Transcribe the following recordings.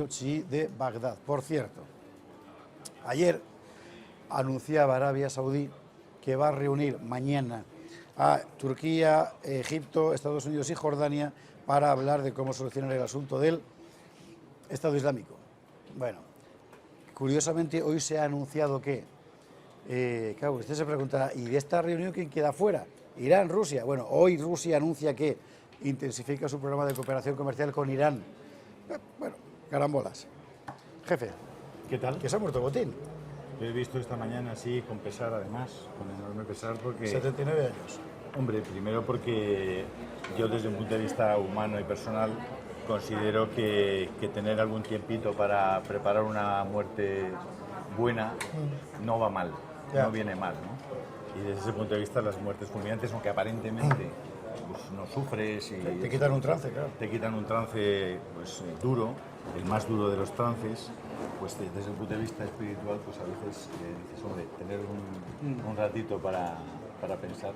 colegio chií de Bagdad. Por cierto, ayer anunciaba Arabia Saudí que va a reunir mañana a Turquía, Egipto, Estados Unidos y Jordania para hablar de cómo solucionar el asunto del Estado Islámico. Bueno, curiosamente hoy se ha anunciado que, claro, usted se preguntará, ¿y de esta reunión quién queda fuera? Irán, Rusia. Bueno, hoy Rusia anuncia que intensifica su programa de cooperación comercial con Irán. Bueno, carambolas. Jefe. ¿Qué tal? Que se ha muerto Botín. Lo he visto esta mañana, sí, con pesar además, con enorme pesar porque... 79 años. Hombre, primero porque yo desde un punto de vista humano y personal considero que tener algún tiempito para preparar una muerte buena no va mal, no viene mal, ¿no? Y desde ese punto de vista las muertes fulminantes, aunque aparentemente pues, no sufres y... Te quitan un trance, claro. Te quitan un trance pues, duro, el más duro de los trances, pues desde el punto de vista espiritual, pues a veces dices, hombre, tener un ratito para pensar.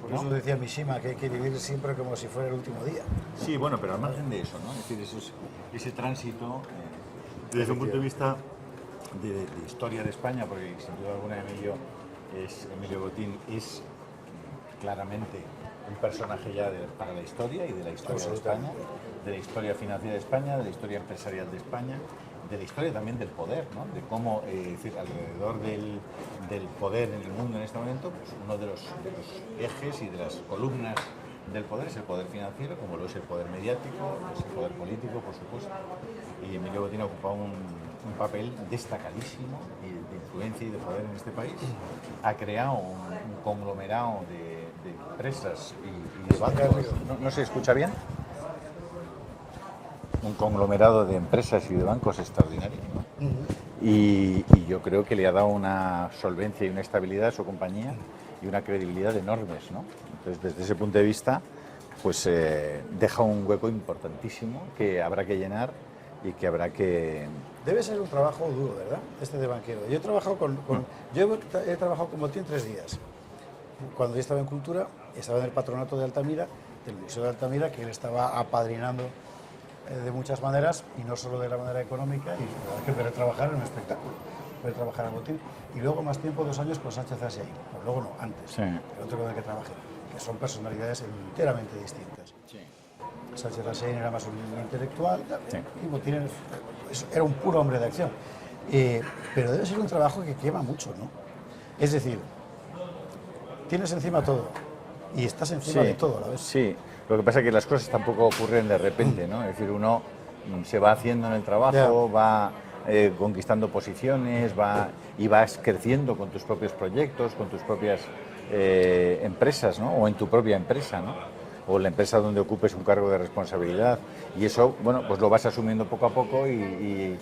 Por eso decía Mishima que hay que vivir siempre como si fuera el último día. Sí, bueno, pero al margen de eso, ¿no? Es decir, ese tránsito, desde un punto de vista de historia de España, porque sin duda alguna Emilio Botín es claramente un personaje ya para la historia y de la historia de España, de la historia financiera de España, de la historia empresarial de España, de la historia también del poder, ¿no? De cómo, es decir, alrededor del poder en el mundo en este momento, pues uno de los ejes y de las columnas del poder es el poder financiero, como lo es el poder mediático, es el poder político, por supuesto. Y Emilio Botín ha ocupado un papel destacadísimo de influencia y de poder en este país. Ha creado un conglomerado de empresas y de bancos. ¿No se escucha bien? Un conglomerado de empresas y de bancos extraordinario, ¿no? Y yo creo que le ha dado una solvencia y una estabilidad a su compañía y una credibilidad enormes, ¿no? Entonces, desde ese punto de vista, pues deja un hueco importantísimo que habrá que llenar y que habrá que... Debe ser un trabajo duro, ¿verdad? Este de banquero. Yo he trabajado he trabajado con Botín 3 días. Cuando yo estaba en Cultura, estaba en el patronato de Altamira, del Museo de Altamira, que él estaba apadrinando de muchas maneras, y no solo de la manera económica, y la verdad que poder trabajar en un espectáculo, poder trabajar en Botín, y luego más tiempo, 2 años con Sánchez Asiaí, pues luego no, antes, Sí. el otro con el que trabajé, que son personalidades enteramente distintas. Sí. Sánchez Asiaí era más un intelectual, Sí. y Botín era un puro hombre de acción. Pero debe ser un trabajo que quema mucho, ¿no? Es decir, tienes encima todo, y estás encima de todo a la vez. Sí, lo que pasa es que las cosas tampoco ocurren de repente, ¿no? Es decir, uno se va haciendo en el trabajo, va conquistando posiciones, y vas creciendo con tus propios proyectos, con tus propias empresas, ¿no? O en tu propia empresa, ¿no? O la empresa donde ocupes un cargo de responsabilidad. Y eso, bueno, pues lo vas asumiendo poco a poco y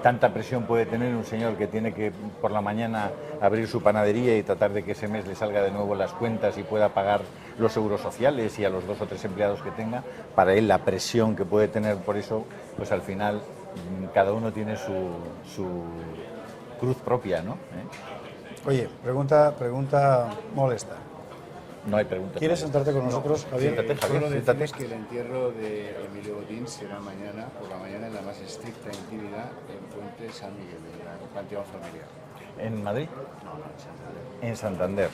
tanta presión puede tener un señor que tiene que por la mañana abrir su panadería y tratar de que ese mes le salga de nuevo las cuentas y pueda pagar los seguros sociales y a los 2 o 3 empleados que tenga. Para él la presión que puede tener por eso, pues al final cada uno tiene su cruz propia, ¿no? Oye, pregunta molesta. No hay preguntas. ¿Quieres sentarte con nosotros, Javier? Siéntate, Javier, Solo siéntate. decirles que el entierro de Emilio Botín será mañana, por la mañana, en la más estricta intimidad, en Puente San Miguel, en el panteón familiar. ¿En Madrid? No, en Santander. En Santander.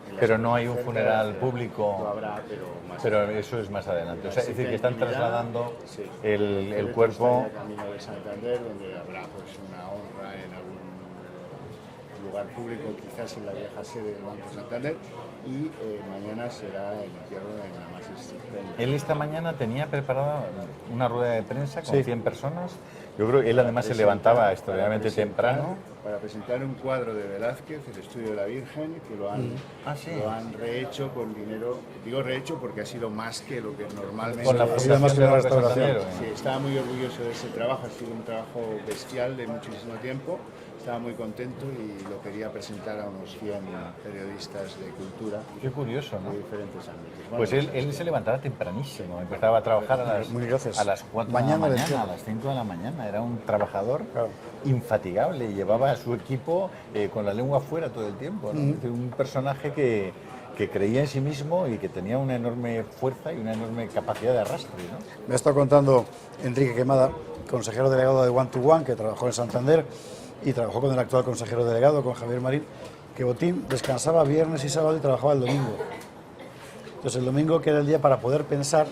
En la Pero no hay un cerca funeral de- público. Lo habrá, pero más Pero adelante. eso es más adelante. O sea, es La decir, que están intimidad, trasladando sí. el féretro cuerpo. está en el camino de Santander, donde habrá pues una honra en algún lugar público, quizás en la vieja sede del Banco Santander, y mañana será el entierro en la más estricta intimidad. Él esta mañana tenía preparada una rueda de prensa con Sí. 100 personas. Yo creo que él además se levantaba extraordinariamente temprano. Para presentar un cuadro de Velázquez, el estudio de la Virgen, que lo han, Ah, sí. lo han rehecho con dinero, digo rehecho porque ha sido más que lo que normalmente... Con la sido Fundación más que de una Roque restauración. Santander, Sí, estaba muy orgulloso de ese trabajo, ha sido un trabajo bestial de muchísimo tiempo, estaba muy contento y lo quería presentar a unos 100 periodistas de cultura Qué curioso, de ¿no? diferentes ámbitos. Bueno, Pues él se levantaba tempranísimo, empezaba a trabajar Muy gracias. a las 4 Mañana de del la mañana, cielo. a las 5 de la mañana. Era un trabajador Claro. infatigable, llevaba a su equipo con la lengua fuera todo el tiempo, ¿no? Es decir, un personaje que creía en sí mismo y que tenía una enorme fuerza y una enorme capacidad de arrastre, ¿no? Me ha estado contando Enrique Quemada consejero delegado de One to One, que trabajó en Santander y trabajó con el actual consejero delegado, con Javier Marín, que Botín descansaba viernes y sábado y trabajaba el domingo. Entonces el domingo, que era el día para poder pensar,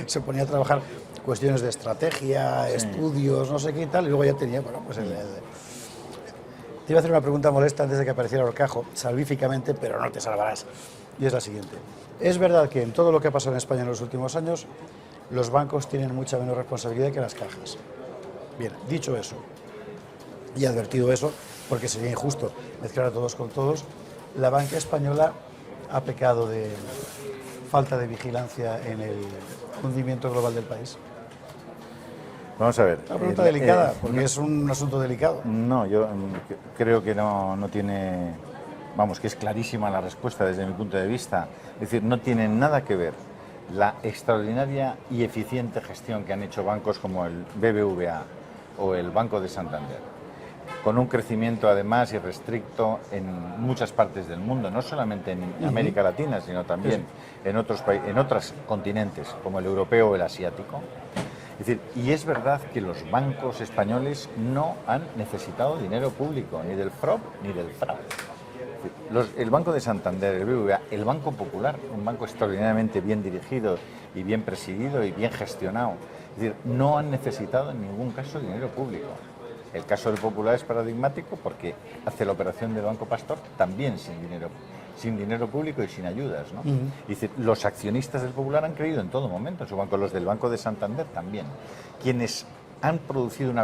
se ponía a trabajar cuestiones de estrategia, estudios, no sé qué y tal, y luego ya tenía, bueno, pues Te iba a hacer una pregunta molesta antes de que apareciera Horcajo, salvíficamente, pero no te salvarás. Y es la siguiente. ¿Es verdad que en todo lo que ha pasado en España en los últimos años, los bancos tienen mucha menos responsabilidad que las cajas? Bien, dicho eso, y advertido eso, porque sería injusto mezclar a todos con todos, la banca española ha pecado de falta de vigilancia en el hundimiento global del país. Vamos a ver. Una pregunta delicada, porque es un asunto delicado. No, yo creo que no tiene... Vamos, que es clarísima la respuesta desde mi punto de vista. Es decir, no tiene nada que ver la extraordinaria y eficiente gestión que han hecho bancos como el BBVA o el Banco de Santander, con un crecimiento además irrestricto en muchas partes del mundo, no solamente en América Latina, sino también en otros continentes, como el europeo o el asiático. Es decir, y es verdad que los bancos españoles no han necesitado dinero público, ni del FROB ni del FRAP. El Banco de Santander, el BBVA, el Banco Popular, un banco extraordinariamente bien dirigido y bien presidido y bien gestionado, es decir, no han necesitado en ningún caso dinero público. El caso del Popular es paradigmático porque hace la operación del Banco Pastor también sin dinero público y sin ayudas, ¿no? Es decir, los accionistas del Popular han creído en todo momento en su banco, los del Banco de Santander también, quienes han producido un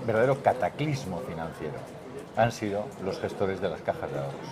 verdadero cataclismo financiero han sido los gestores de las cajas de ahorros.